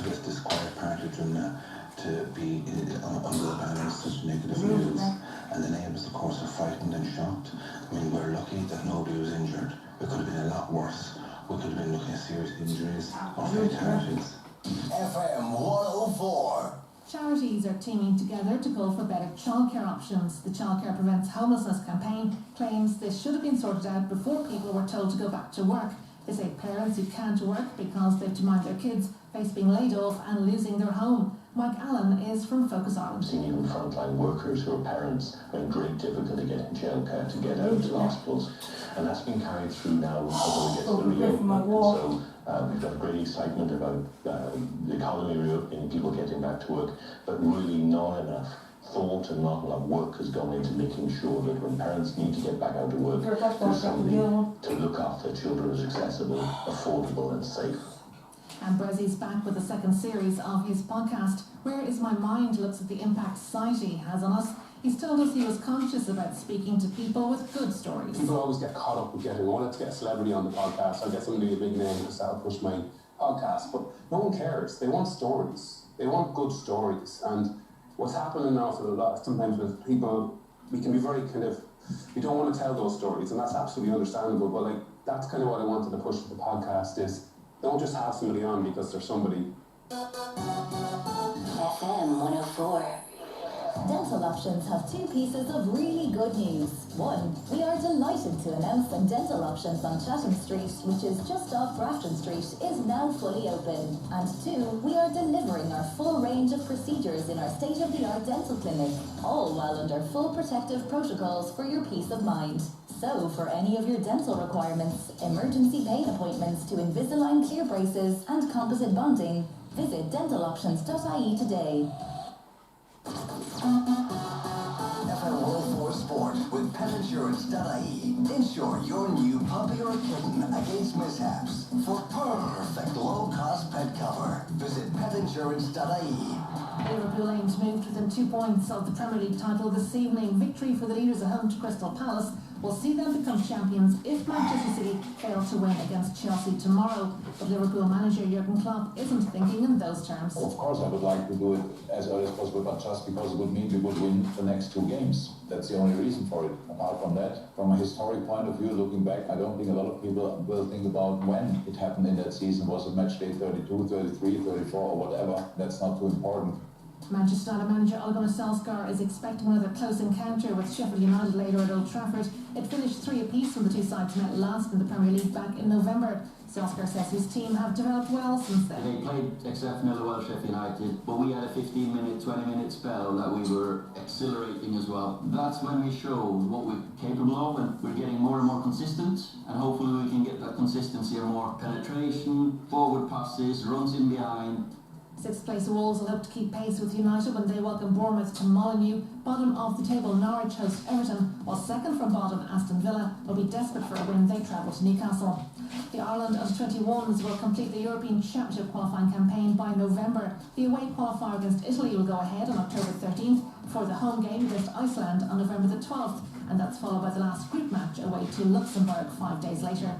get this quiet part of them to be under the banner of such negative news. And the neighbours, of course, are frightened and shocked. I mean, we're lucky that nobody was injured. It could have been a lot worse. We could have been looking at serious injuries or fatalities. FM 104. Charities are teaming together to call for better childcare options. The Childcare Prevents Homelessness campaign claims this should have been sorted out before people were told to go back to work. They say parents who can't work because they've to mind their kids face being laid off and losing their home. Mike Allen is from Focus Ireland. Seeing even frontline workers who are parents in great difficulty getting childcare to get out to hospitals. And that's been carried through now until we get to the reopening. So we've got great excitement about the economy reopening, people getting back to work, but really not enough thought and not enough work has gone into making sure that when parents need to get back out to work, there's somebody to look after their children is accessible, affordable and safe. And Brezi's back with the second series of his podcast, Where Is My Mind? Looks at the impact society has on us. He's told us he was conscious about speaking to people with good stories. People always get caught up with I wanted to get a celebrity on the podcast, I'll get somebody a big name just to push my podcast, but no one cares. They want stories. They want good stories. And what's happening an awful lot sometimes with people, we can be very we don't want to tell those stories, and that's absolutely understandable, but that's kind of what I wanted to push with the podcast is, don't just have somebody on because there's somebody. FM 104. Dental Options have two pieces of really good news. One, we are delighted to announce that Dental Options on Chatham Street, which is just off Grafton Street, is now fully open. And two, we are delivering our full range of procedures in our state-of-the-art dental clinic, all while under full protective protocols for your peace of mind. So, for any of your dental requirements, emergency pain appointments to Invisalign clear braces and composite bonding, visit dentaloptions.ie today. FM 104 Sport with petinsurance.ie. Insure your new puppy or kitten against mishaps. For perfect low-cost pet cover, visit petinsurance.ie. Liverpool aim to move within 2 points of the Premier League title this evening. Victory for the leaders at home to Crystal Palace will see them become champions if Manchester City fail to win against Chelsea tomorrow. But Liverpool manager Jurgen Klopp isn't thinking in those terms. Of course I would like to do it as early as possible, but just because it would mean we would win the next 2 games. That's the only reason for it. Apart from that, from a historic point of view, looking back, I don't think a lot of people will think about when it happened in that season. Was it match day 32, 33, 34 or whatever? That's not too important. Manchester United manager Ole Gunnar Solskjaer is expecting another close encounter with Sheffield United later at Old Trafford. It finished 3 apiece when the two sides met last in the Premier League back in November. Solskjaer says his team have developed well since then. They played exceptionally well, Sheffield United, but we had a 15-minute, 20-minute spell that we were exhilarating as well. That's when we showed what we're capable of, and we're getting more and more consistent, and hopefully we can get that consistency of more penetration, forward passes, runs in behind. 6th place Wolves will hope to keep pace with United when they welcome Bournemouth to Molineux. Bottom of the table Norwich host Everton, while second from bottom Aston Villa will be desperate for a win. They travel to Newcastle. The Ireland under-21s will complete the European Championship qualifying campaign by November. The away qualifier against Italy will go ahead on October 13th for the home game against Iceland on November the 12th, and that's followed by the last group match away to Luxembourg 5 days later.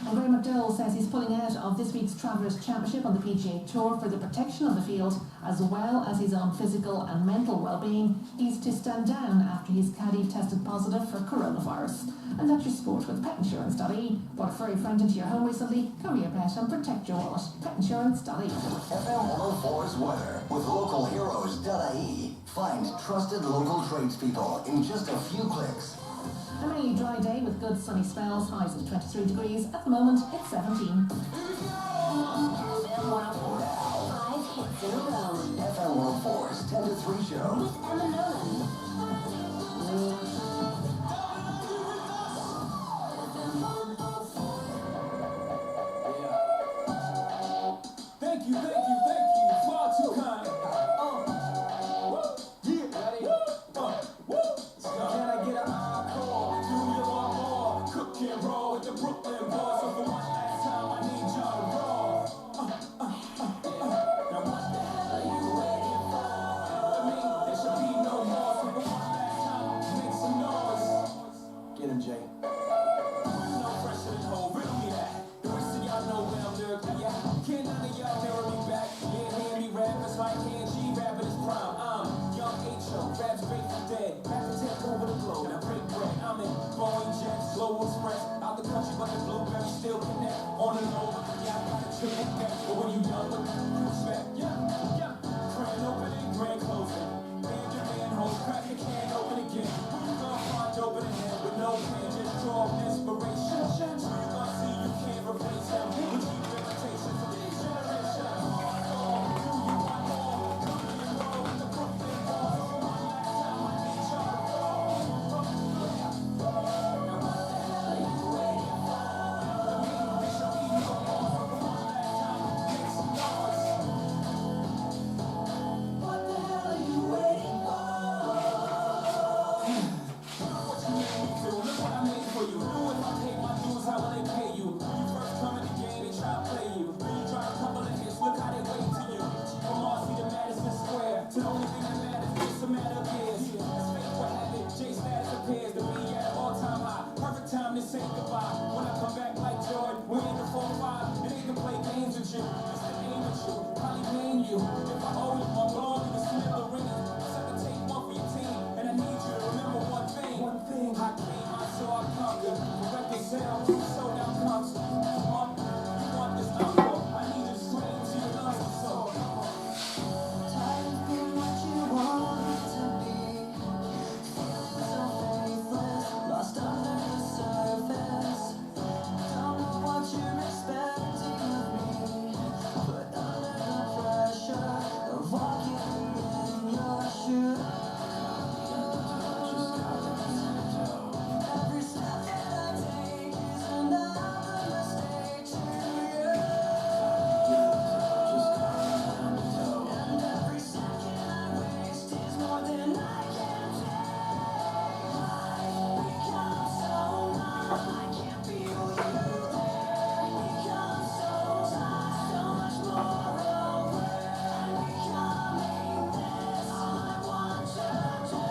And Graham McDowell says he's pulling out of this week's Travellers' Championship on the PGA Tour for the protection of the field as well as his own physical and mental well-being. He's to stand down after his caddy tested positive for coronavirus. And that's your sport with petinsurance.ie. Brought a furry friend into your home recently? Cover your pet and protect your wallet. Petinsurance.ie. FM 104's weather with localheroes.ie. Find trusted local tradespeople in just a few clicks. A rainy dry day with good sunny spells, highs of 23 degrees. At the moment, it's 17. FM 104. 5 hits in a row. FM 104's 10 to 3 show. With Emma Nolan. Thank you, far too kind. Can I get an encore? Do your more, cook and roll with the Brooklyn boys. So for one last time, I need y'all to roll. Now what the hell are you waiting for? I mean, there should be no more. should hate that. But when you done with that, push back. Yeah. Grand opening, grand closing. Man your manhole, crack the can open again. Who you gonna find open again with no pain, just draw inspiration. Who you gonna see you can't replace him? With deep reputation for these generations. Do you want more? Come to your road with the Brooklyn Balls. One last time, I need y'all to fall. Now what the hell are you waiting for? Make sure you go on for one last time. Make some noise. What the hell are you waiting for? What you made me do? Look what I made for you. Knew if I paid my dues, how will they pay you? When you first come in the game, they try to play you. When you drop a couple of hits, look how they wait to you. From Marcy to Madison Square, to the only thing that matters, it's a matter of years. As fate would have it, J status appears to be at an all-time high. Perfect time to say goodbye. When I come back like Jordan, we're in the 4-5. It ain't to play games with you, it's to aim at you. Probably name you. If I owe you, I'm blowing you the slip of ring. Second take one for your team, and I need you to remember one thing. I came, I saw, I conquered. Correct yourself, so down constant. You want this number? I need you to scream to your lungs. So time's been what you want it to be. Feeling so faithless, lost under the surface. Don't know what you're expecting of me, but under the pressure of walking in your shoes. Every step that I take is another mistake to you. And every second I waste is more than I can take. I become so numb, I can't feel you there. Become so tired, so much more aware. Becoming this, all I want to do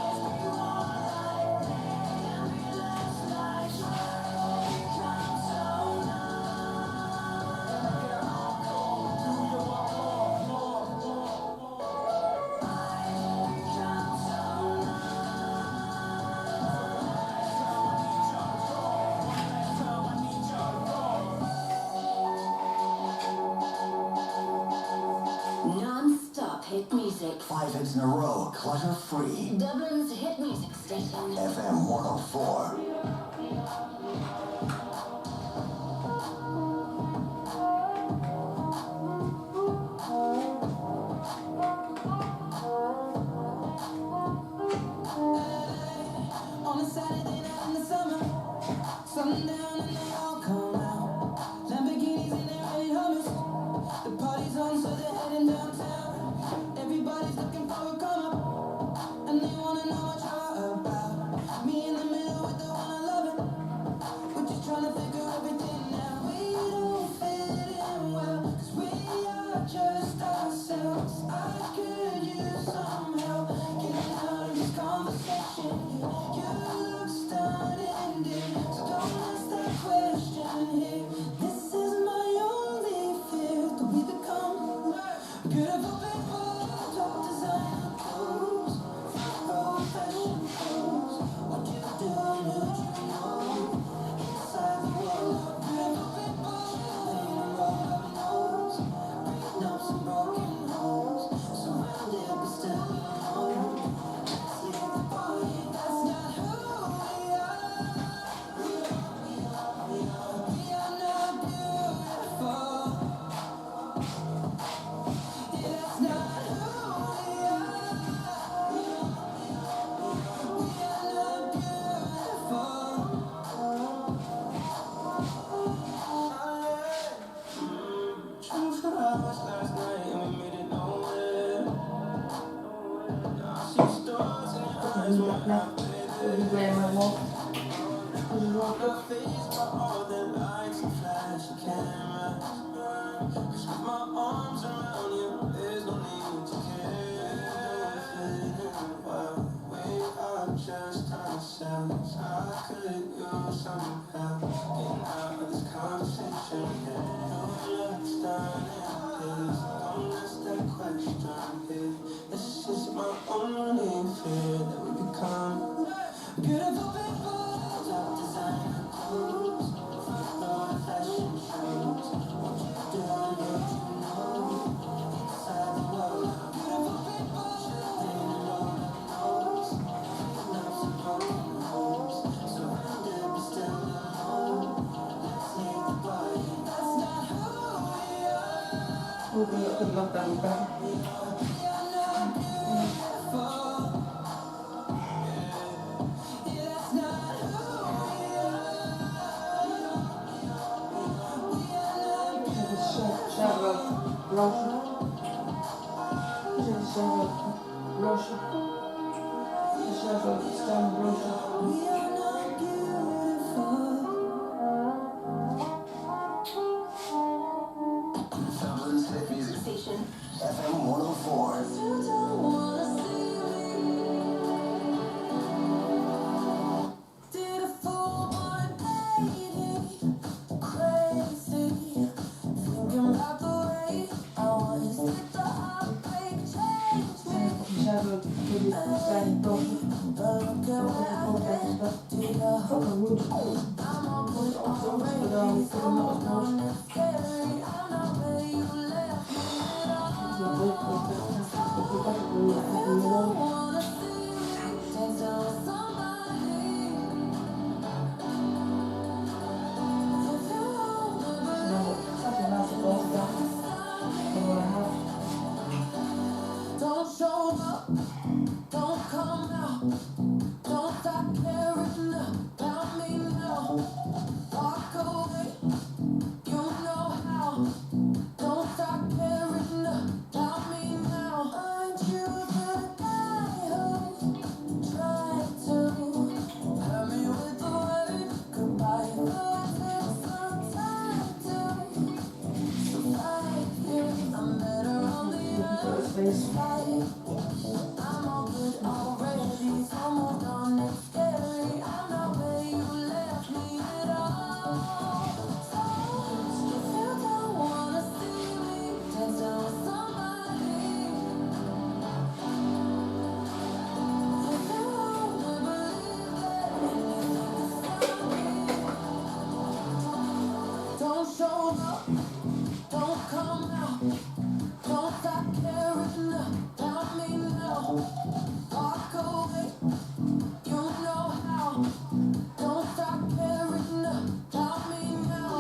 is be more like me and be less like her. Become so Non-stop hit music. 5 hits in a row, clutter-free. Dublin's hit music station. FM 104. On a Saturday night in the summer, sundown and they all come out. Lamborghinis and they red hummus. The party's on, so they're heading downtown. Everybody's looking for a come up, and they wanna know what you're about. Me in the middle with the one I love it. We're just trying to figure everything out. We don't fit in well, 'cause we are just ourselves. I could use some help getting out of this conversation. You look stunning, so don't ask that question here. This is my only fear, that we become beautiful people. Top designer clothes, front fashion clothes. What you do, you know. Inside the world, beautiful people, laying roll up nose, breathing up some broken holes. Surrounded but still alone. Let's leave the party, that's not who we are. We are not beautiful. Yeah, that's not who we are. We are not beautiful. True for hours last night and we made it nowhere. Now I see stars in your eyes when I play your face by all the lights and flashing cameras. 'Cause with my arms around you, there's no need to care. Well, we are just ourselves. I could use some help getting out of this conversation. Your love's done this. Don't ask that question here. This is my only fear, that we become beautiful people. Top designer clothes, front fashion shows. What you do, Good luck that we're back. Russia. Dublin's hit music station, FM 104. Did a full on crazy, thinking about the way I was. Did the heartbreak change me? But look at where I've been. Did I hope I'm all good already? So on and scary. I'm not where you left me at all. If you don't wanna see me dancing with somebody, if you don't show up, don't come out, don't stop caring about me now. Walk away, you know how. Don't stop caring about me now. Aren't you the guy who tried to hurt me with the word goodbye? But there's some time to survive here. I'm better on the other side. I'm all good already, so moved on. It's scary. I'm not where you left me at all. So if you don't wanna see me dancing with somebody, if you wanna believe that anything can stop me, don't show up, don't come out, don't stop caring about me now. Walk away, you know how. Don't stop caring about me now.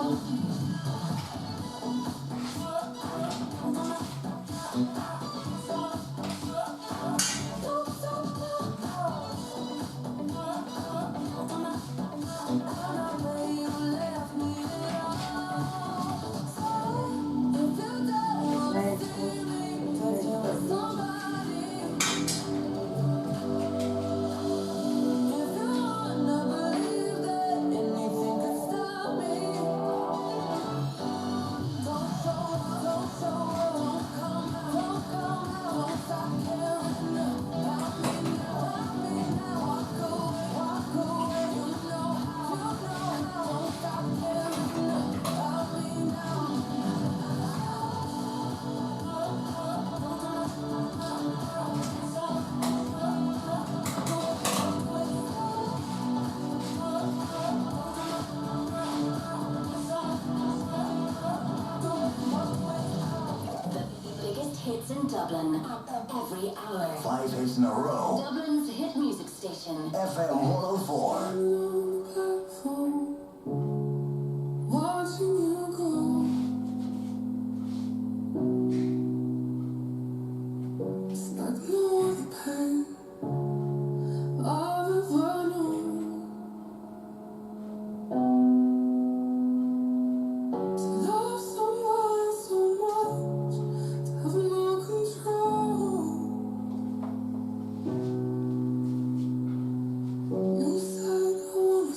Don't stop now. I'm not where you left me at all. So if you don't wanna see me dancing with somebody, if you wanna believe that anything can stop me, don't show up, don't come out, don't stop caring about me now. Walk away, you know how, don't stop caring about me now. The biggest hits in Dublin every hour. 5 hits in a row, Dublin's hit music station. FM 104. Watching you go, it's like no other pain I've ever known. To love someone so much, to have no control. You said I wanna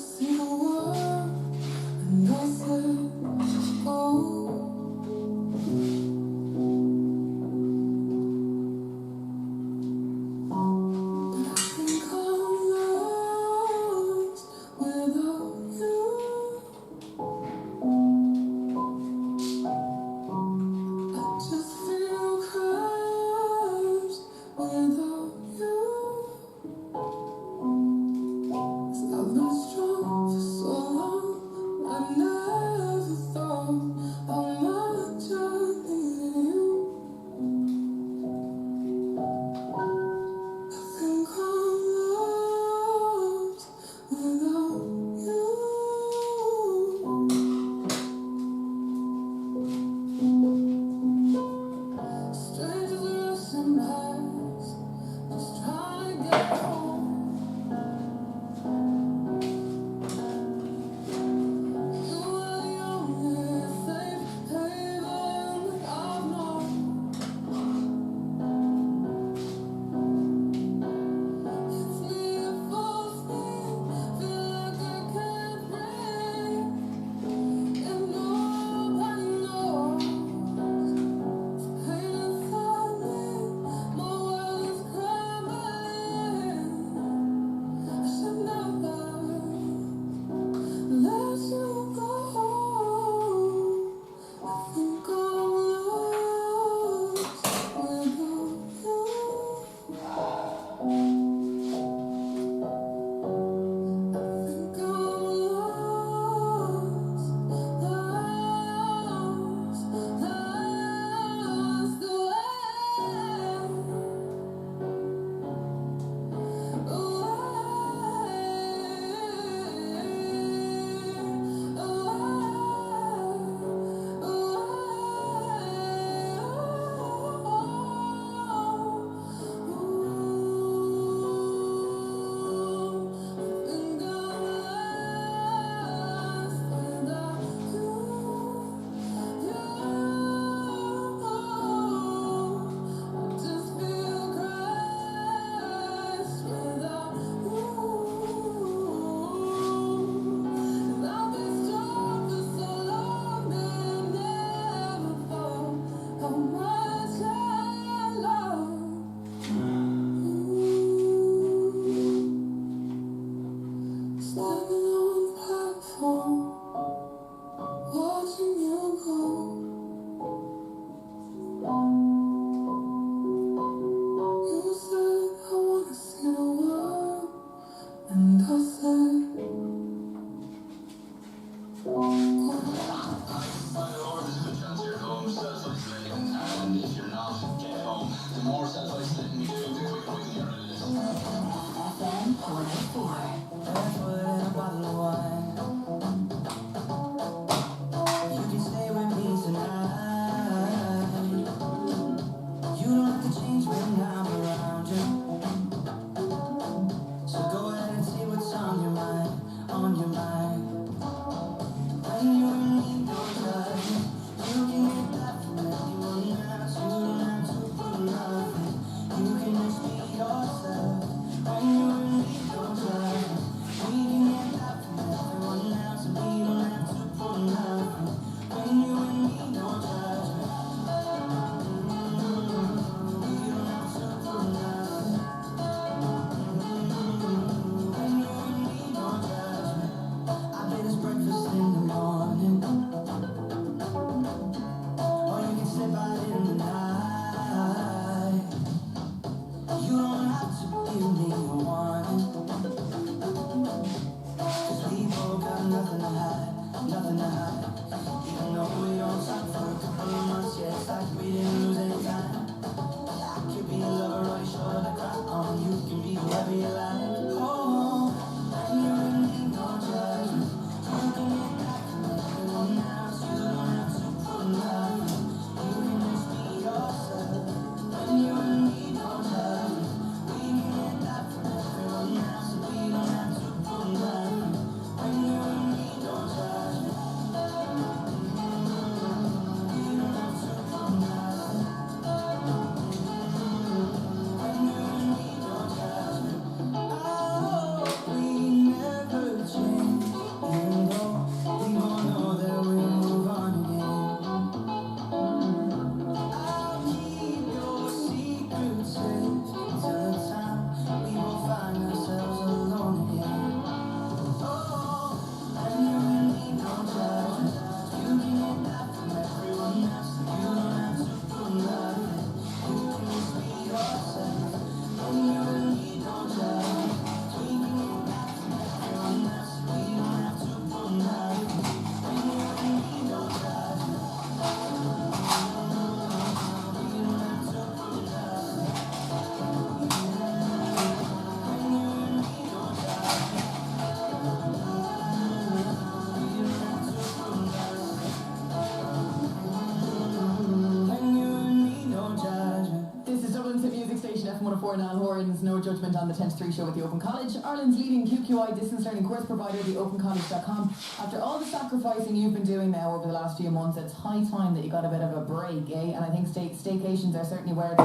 FM104 Niall Horan's No Judgment on the 10 to 3 show with the Open College, Ireland's leading QQI distance learning course provider, theopencollege.com. After all the sacrificing you've been doing now over the last few months, it's high time that you got a bit of a break, eh? And I think staycations are certainly where it's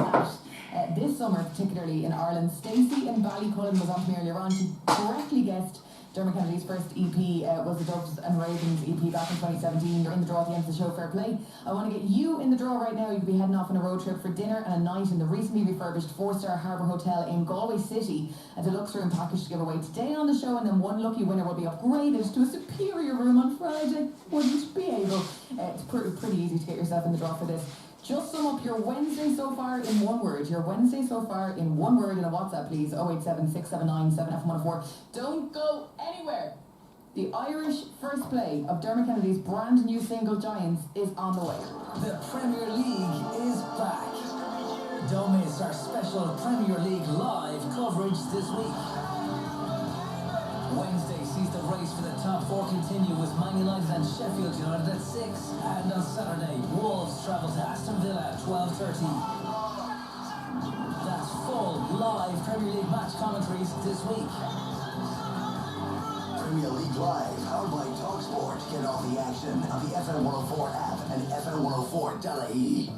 at. This summer, particularly in Ireland, Stacey in Ballycullen was on to me earlier on. She correctly guessed Dermot Kennedy's first EP was the Doves and Ravens EP back in 2017. You're in the draw at the end of the show, fair play. I want to get you in the draw right now. You could be heading off on a road trip for dinner and a night in the recently refurbished 4-star Harbour Hotel in Galway City. A deluxe room package to give away today on the show, and then one lucky winner will be upgraded to a superior room on Friday. Wouldn't be able. It's pretty easy to get yourself in the draw for this. Just sum up your Wednesday so far in one word. Your Wednesday so far in one word in a WhatsApp, please. 087 679 7F104. Don't go anywhere. The Irish first play of Dermot Kennedy's brand new single Giants is on the way. The Premier League is back. Don't miss our special Premier League live coverage this week. Wednesday sees the race for the top 4 continue with Man United and Sheffield United at 6. And on Saturday, Wolves travel to Aston Villa at 12:30. That's full live Premier League match commentaries this week. Premier League Live, powered by TalkSport. Get all the action on the FM104 app and FM104.ie.